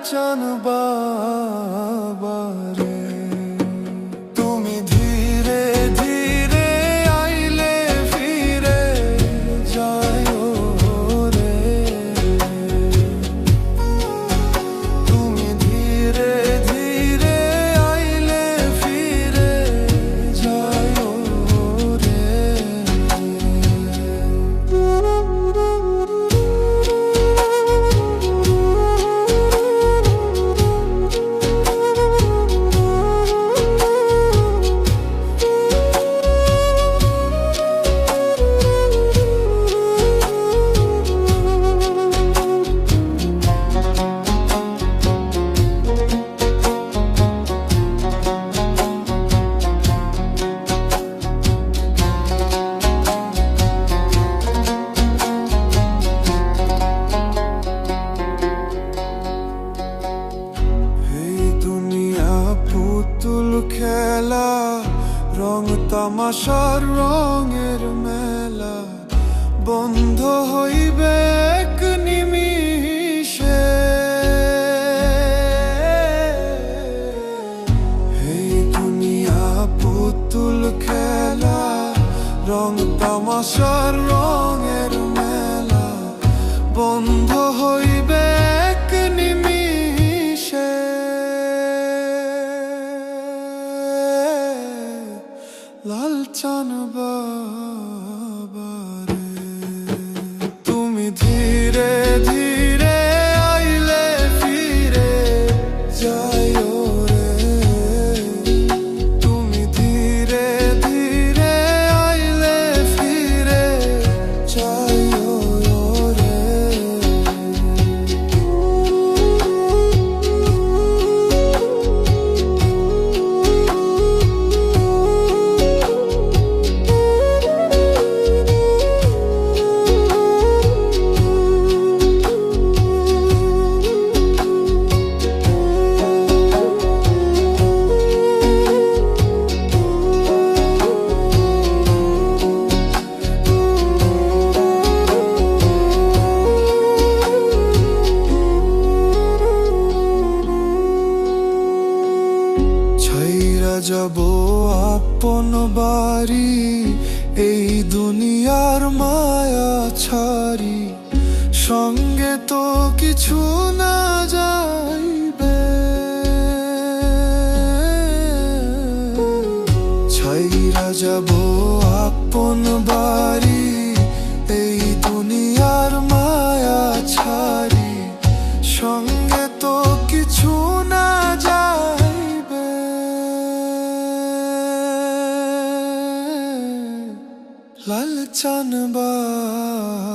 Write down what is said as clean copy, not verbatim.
চান বাবারে তুমি ধীরে ধীরে আইলে ফিরে যায়ো রে তুমি ধীরে ধীরে আইলে ফিরে যায়ো রে পুতুল খেলা রং তামাশার রঙের মেলা বন্ধ হইবে এক নিমিষে এই দুনিয়া পুতুল খেলা রং তামাশার রঙের মেলা বন্ধ হইবে এক নিমিষে লাল চান বাবারে তুমি ধীরে ধীরে আইলে ফিরে যায়ো রে তুমি ধীরে ধীরে আইলে ফিরে যায়ো রে যাব আপন বাড়ি এই দুনিয়ার মায়া ছাড়ি সঙ্গে তো কিছু না যাইবে ছাইরা যাব আপন বাড়ি এই দুনিয়ার মায়া ছাড়ি সঙ্গে তো কিছু না যাইবে লাল চান বাবারে